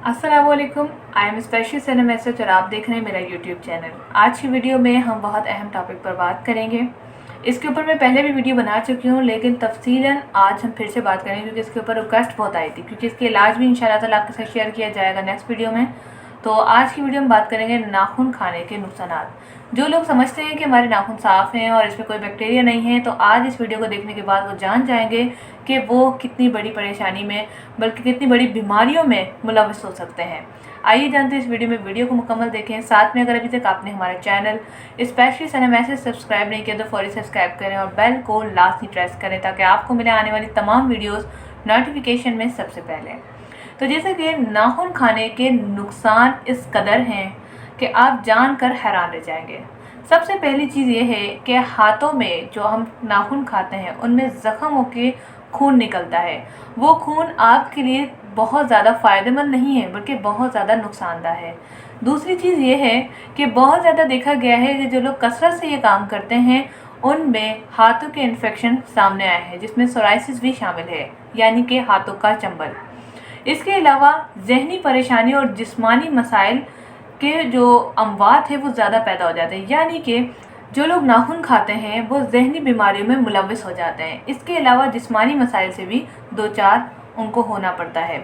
अस्सलामुअलैकुम, I am special Sana message और आप देख रहे हैं मेरा यूट्यूब चैनल। आज की वीडियो में हम बहुत अहम टॉपिक पर बात करेंगे। इसके ऊपर मैं पहले भी वीडियो बना चुकी हूँ, लेकिन तफसीलन आज हम फिर से बात करेंगे क्योंकि इसके ऊपर रिक्वेस्ट बहुत आई थी, क्योंकि इसके इलाज भी इंशाल्लाह ताला आपके साथ शेयर किया जाएगा नेक्स्ट वीडियो में। तो आज की वीडियो में बात करेंगे नाखून खाने के नुकसानात। जो लोग समझते हैं कि हमारे नाखून साफ़ हैं और इसमें कोई बैक्टीरिया नहीं है, तो आज इस वीडियो को देखने के बाद वो जान जाएंगे कि वो कितनी बड़ी परेशानी में, बल्कि कितनी बड़ी बीमारियों में मुलविस हो सकते हैं। आइए जानते हैं इस वीडियो को मुकम्मल देखें। साथ में अगर अभी तक आपने हमारा चैनल स्पेशली सना मैसेज सब्सक्राइब नहीं किया तो फौरी सब्सक्राइब करें और बेल को लाजमी प्रेस करें ताकि आपको मेरे आने वाली तमाम वीडियोस नोटिफिकेशन में सबसे पहले। तो जैसे कि नाखून खाने के नुकसान इस कदर हैं कि आप जानकर हैरान रह जाएंगे। सबसे पहली चीज़ ये है कि हाथों में जो हम नाखून खाते हैं उनमें ज़ख्म होकर खून निकलता है। वो खून आपके लिए बहुत ज़्यादा फ़ायदेमंद नहीं है, बल्कि बहुत ज़्यादा नुकसानदायक है। दूसरी चीज़ ये है कि बहुत ज़्यादा देखा गया है कि जो लोग कसरत से ये काम करते हैं उनमें हाथों के इन्फेक्शन सामने आए हैं, जिसमें सोराइसिस भी शामिल है, यानी कि हाथों का चंबल। इसके अलावा जहनी परेशानी और जिस्मानी मसाइल के जो अमवात है वो ज़्यादा पैदा हो जाते हैं, यानी कि जो लोग नाखून खाते हैं वो जहनी बीमारियों में मुलविस हो जाते हैं। इसके अलावा जिस्मानी मसाइल से भी दो चार उनको होना पड़ता है।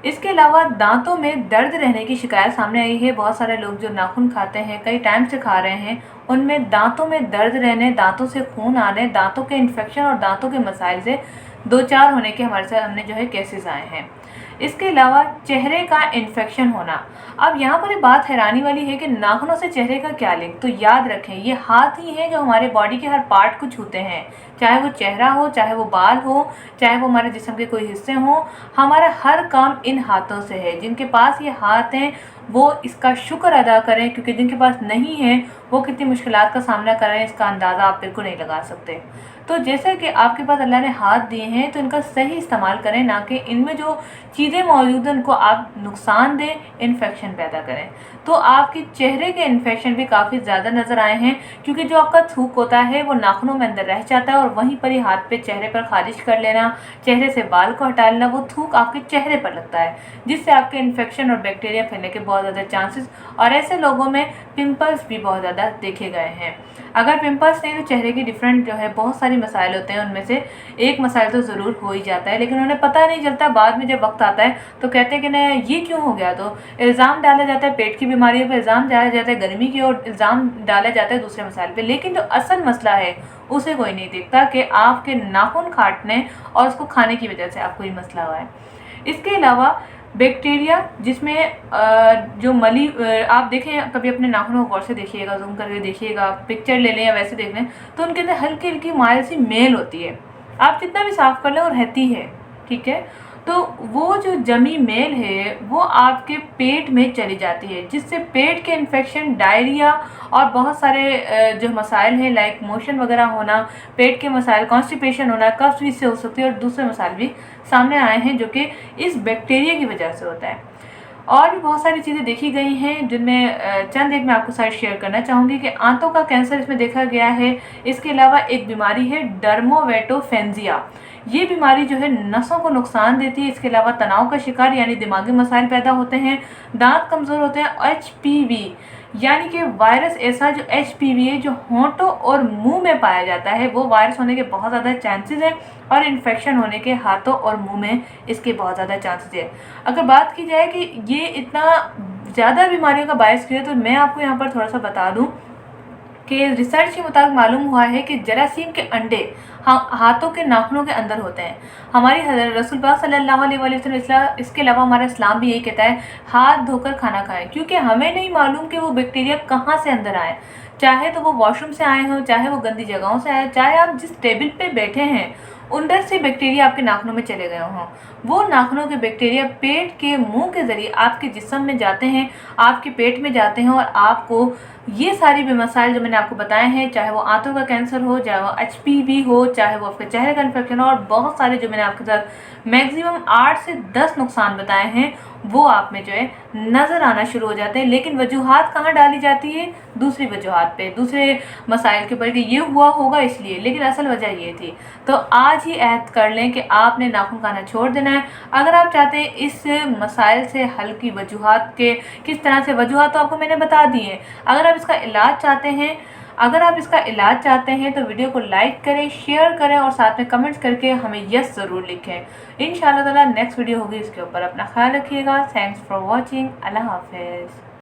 इसके अलावा दांतों में दर्द रहने की शिकायत सामने आई है। बहुत सारे लोग जो नाखून खाते हैं, कई टाइम से खा रहे हैं, उनमें दांतों में दर्द रहने, दांतों से खून आने, दांतों के इन्फेक्शन और दांतों के मसाइल से दो चार होने के हमारे सामने जो है केसेस आए हैं। इसके अलावा चेहरे का इन्फेक्शन होना। अब यहाँ पर बात हैरानी वाली है कि नाखूनों से चेहरे का क्या लिंक। तो याद रखें, ये हाथ ही हैं जो हमारे बॉडी के हर पार्ट को छूते हैं, चाहे वो चेहरा हो, चाहे वो बाल हो, चाहे वो हमारे जिस्म के कोई हिस्से हों। हमारा हर काम इन हाथों से है। जिनके पास ये हाथ हैं वो इसका शुक्र अदा करें, क्योंकि जिनके पास नहीं है वो कितनी मुश्किलात का सामना कर रहे हैं इसका अंदाज़ा आप बिल्कुल नहीं लगा सकते। तो जैसे कि आपके पास अल्लाह ने हाथ दिए हैं तो इनका सही इस्तेमाल करें, ना कि इनमें जो चीज़ें मौजूद हैं उनको आप नुकसान दें, इन्फेक्शन पैदा करें। तो आपके चेहरे के इन्फेक्शन भी काफ़ी ज़्यादा नज़र आए हैं, क्योंकि जो आपका थूक होता है वो नाखूनों में अंदर रह जाता है और वहीं पर ही हाथ पे चेहरे पर खारिज कर लेना, चेहरे से बाल को हटा लेना, वो थूक आपके चेहरे पर लगता है, जिससे आपके इन्फेक्शन और बैक्टीरिया फैलने के बहुत ज़्यादा चांसेस, और ऐसे लोगों में पिंपल्स भी बहुत ज़्यादा देखे गए हैं। अगर पिंपल्स नहीं तो चेहरे की डिफरेंट जो है बहुत सारी मसाइल होते हैं, उनमें से एक मसाइल तो ज़रूर हो ही जाता है, लेकिन उन्हें पता नहीं चलता। बाद में जब वक्त आता है तो कहते हैं कि नहीं ये क्यों हो गया, तो इल्ज़ाम डाला जाता है पेट की बीमारियों पर, इल्ज़ाम डाला जाता है गर्मी की, और इल्ज़ाम डाला जाता है दूसरे मसाइल पे। लेकिन जो असल मसला है उसे कोई नहीं देखता कि आपके नाखून काटने और उसको खाने की वजह से आपको ये मसला हुआ है। इसके अलावा बैक्टीरिया, जिसमें जो मली, आप देखें कभी अपने नाखूनों को गौर से देखिएगा, जूम करके देखिएगा, पिक्चर ले लें या वैसे देख लें, तो उनके अंदर हल्की हल्की माइल सी मेल होती है। आप जितना भी साफ़ कर लें वो रहती है, ठीक है। तो वो जो जमी मेल है वो आपके पेट में चली जाती है, जिससे पेट के इन्फेक्शन, डायरिया और बहुत सारे जो मसाइल हैं लाइक मोशन वगैरह होना, पेट के मसाइल, कॉन्स्टिपेशन होना, कब्ज़ भी इससे हो सकती है, और दूसरे मसाइल भी सामने आए हैं जो कि इस बैक्टीरिया की वजह से होता है। और भी बहुत सारी चीज़ें देखी गई हैं, जिनमें चंद एक मैं आपको साइड शेयर करना चाहूँगी कि आंतों का कैंसर इसमें देखा गया है। इसके अलावा एक बीमारी है डर्मोवेटोफेंजिया। ये बीमारी जो है नसों को नुकसान देती है। इसके अलावा तनाव का शिकार यानी दिमागी मसाइल पैदा होते हैं, दांत कमज़ोर होते हैं। HPV यानी कि वायरस, ऐसा जो HPV है जो होंठों और मुंह में पाया जाता है, वो वायरस होने के बहुत ज़्यादा चांसेस हैं, और इन्फेक्शन होने के हाथों और मुंह में इसके बहुत ज़्यादा चांसेस है। अगर बात की जाए कि ये इतना ज़्यादा बीमारियों का बायस क्यों है, तो मैं आपको यहाँ पर थोड़ा सा बता दूँ कि रिसर्च के मुताबिक मालूम हुआ है कि जरासीम के अंडे हाथों के नाखूनों के अंदर होते हैं। हमारी रसूल पाक सल्लल्लाहु अलैहि वसल्लम, इसके अलावा हमारा इस्लाम भी यही कहता है हाथ धोकर खाना खाएं, क्योंकि हमें नहीं मालूम कि वो बैक्टीरिया कहाँ से अंदर आए। चाहे तो वो वॉशरूम से आए हों, चाहे वो गंदी जगहों से आए, चाहे आप जिस टेबल पे बैठे हैं अंदर से बैक्टीरिया आपके नाखूनों में चले गए हों, वो नाखूनों के बैक्टीरिया पेट के मुंह के ज़रिए आपके जिस्म में जाते हैं, आपके पेट में जाते हैं, और आपको ये सारी भी मसाइल जो मैंने आपको बताए हैं, चाहे वो आंतों का कैंसर हो, चाहे वो HPV हो, चाहे वो आपके चेहरे का इन्फेक्शन हो, और बहुत सारे जो मैंने आपके साथ मैक्सिमम 8 से 10 नुकसान बताए हैं वो आप में जो है नज़र आना शुरू हो जाते हैं। लेकिन वजूहात कहाँ डाली जाती है? दूसरी वजूहात पे, दूसरे मसाइल के ऊपर कि ये हुआ होगा इसलिए, लेकिन असल वजह ये थी। तो आज ही अहद कर लें कि आपने नाखून खाना छोड़ देना है। अगर आप चाहते हैं इस मसाइल से हल की वजूहात के किस तरह से, वजूहात तो आपको मैंने बता दी हैं। अगर आप इसका इलाज चाहते हैं तो वीडियो को लाइक करें, शेयर करें और साथ में कमेंट्स करके हमें यस ज़रूर लिखें। इंशाअल्लाह ताला नेक्स्ट वीडियो होगी इसके ऊपर। अपना ख्याल रखिएगा। Thanks for watching. अल्लाह हाफिज़।